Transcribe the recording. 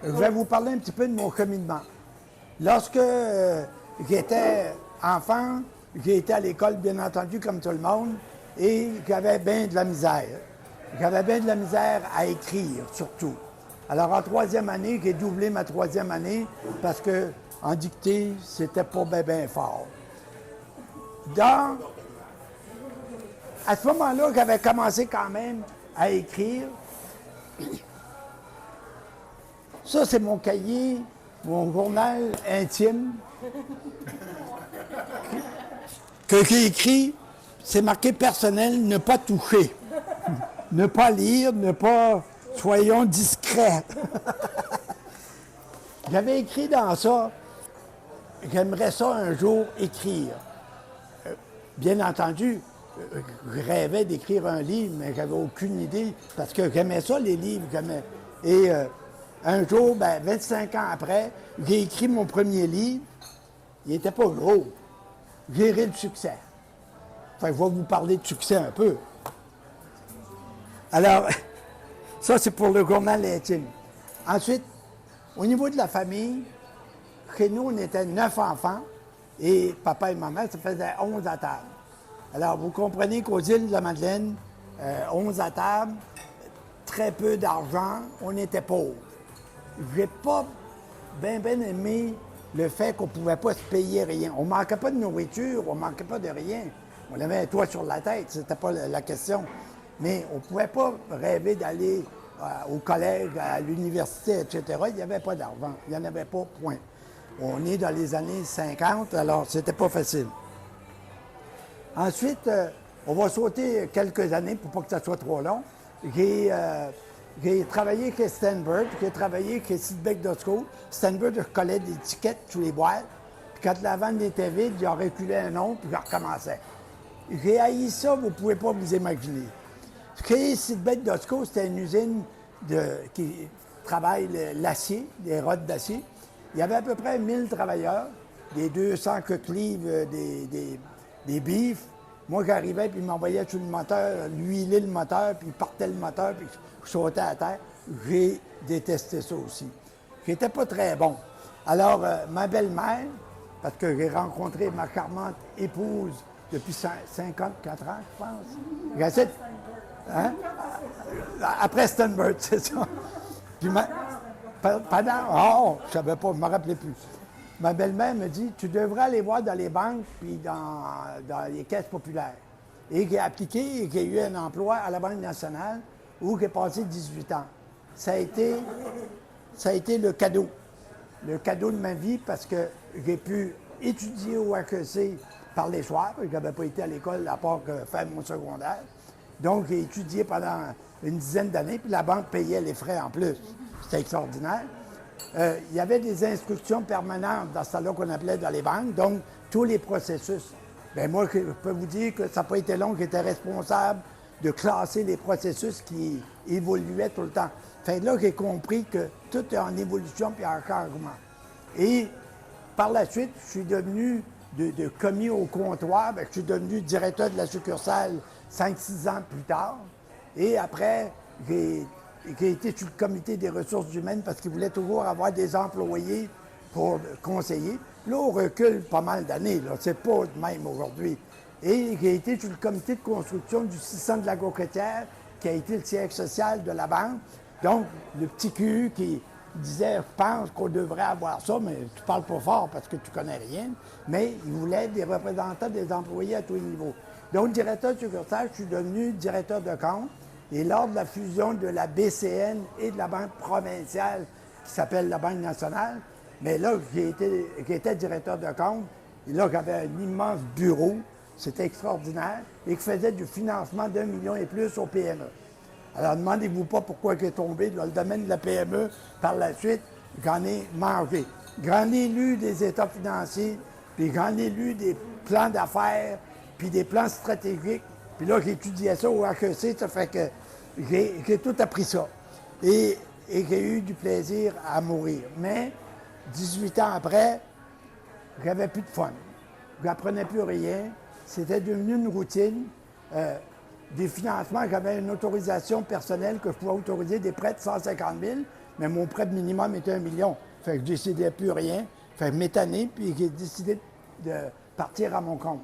Je vais vous parler un petit peu de mon cheminement. Lorsque j'étais enfant, j'ai été à l'école, bien entendu, comme tout le monde, et j'avais bien de la misère. J'avais bien de la misère à écrire, surtout. Alors, en troisième année, j'ai doublé ma troisième année parce que en dictée, c'était pas bien fort. À ce moment-là, j'avais commencé quand même à écrire. Ça, c'est mon cahier, mon journal intime que j'ai écrit. C'est marqué personnel, ne pas toucher, ne pas lire, ne pas, soyons discrets. J'avais écrit dans ça, j'aimerais ça un jour écrire. Bien entendu, je rêvais d'écrire un livre, mais j'avais aucune idée, parce que j'aimais ça, les livres. Et un jour, 25 ans après, j'ai écrit mon premier livre. Il n'était pas gros. Gérer le succès. Enfin, je vais vous parler de succès un peu. Alors, ça, c'est pour le journal intime. Ensuite, au niveau de la famille, chez nous, on était 9 enfants, et papa et maman, ça faisait 11 à table. Alors, vous comprenez qu'aux îles de la Madeleine, 11 à table, très peu d'argent, on était pauvres. J'ai pas bien aimé le fait qu'on ne pouvait pas se payer rien. On ne manquait pas de nourriture, on ne manquait pas de rien. On avait un toit sur la tête, c'était pas la question. Mais on ne pouvait pas rêver d'aller au collège, à l'université, etc. Il n'y avait pas d'argent. Il n'y en avait pas, point. On est dans les années 50, alors c'était pas facile. Ensuite, on va sauter quelques années pour pas que ça soit trop long. J'ai travaillé chez Stanford, j'ai travaillé chez Sidbeck Dosco. Stanford, je collais des tickets sous les boîtes. Puis quand la vanne était vide, j'ai reculé un autre, puis je recommençais. J'ai haï ça, vous ne pouvez pas vous imaginer. Chez Sidbeck Dosco, c'était une usine qui travaille l'acier, des rods d'acier. Il y avait à peu près 1000 travailleurs, des 200 livres, des bifs. Moi, j'arrivais, puis il m'envoyait sur le moteur, lui huiler le moteur, puis il partait le moteur, puis je sautais à terre. J'ai détesté ça aussi. J'étais pas très bon. Alors, ma belle-mère, parce que j'ai rencontré ma charmante épouse depuis 54 ans, je pense. J'essaie de... Hein? Après Stanford, c'est ça. Puis pendant... Oh, je savais pas, je me rappelais plus. Ma belle-mère me dit, tu devrais aller voir dans les banques puis dans les caisses populaires. Et j'ai appliqué et j'ai eu un emploi à la Banque nationale où j'ai passé 18 ans. Ça a été le cadeau de ma vie parce que j'ai pu étudier au HEC par les soirs. Je n'avais pas été à l'école à part que faire mon secondaire. Donc, j'ai étudié pendant une dizaine d'années, puis la banque payait les frais en plus. C'était extraordinaire. Il y avait des instructions permanentes dans ce temps-là qu'on appelait dans les banques, donc tous les processus. Bien, moi, je peux vous dire que ça n'a pas été long, j'étais responsable de classer les processus qui évoluaient tout le temps. Fait que là, j'ai compris que tout est en évolution puis en changement. Et par la suite, je suis devenu de commis au comptoir, bien, je suis devenu directeur de la succursale 5-6 ans plus tard. Et après, j'ai été sur le comité des ressources humaines parce qu'ils voulaient toujours avoir des employés pour conseiller. Là, on recule pas mal d'années, là. C'est pas de même aujourd'hui. Et j'ai été sur le comité de construction du 600 de la Gauchetière, qui a été le siège social de la banque. Donc, le petit cul qui disait, je pense qu'on devrait avoir ça, mais tu parles pas fort parce que tu connais rien. Mais il voulait des représentants des employés à tous les niveaux. Donc, directeur de succursale, je suis devenu directeur de compte. Et lors de la fusion de la BCN et de la Banque provinciale, qui s'appelle la Banque nationale, mais là, j'étais directeur de compte. Et là, j'avais un immense bureau. C'était extraordinaire. Et qui faisait du financement d'1 million et plus aux PME. Alors, demandez-vous pas pourquoi j'ai tombé dans le domaine de la PME. Par la suite, j'en ai mangé. J'en ai lu des états financiers, puis j'en ai lu des plans d'affaires, puis des plans stratégiques. Puis là, j'étudiais ça au HEC, ça fait que j'ai tout appris ça. Et j'ai eu du plaisir à mourir. Mais, 18 ans après, j'avais plus de fun. Je n'apprenais plus rien. C'était devenu une routine. Des financements, j'avais une autorisation personnelle que je pouvais autoriser des prêts de 150 000, mais mon prêt minimum était 1 million. Fait que je décidais plus rien. Fait que m'étonner, puis j'ai décidé de partir à mon compte.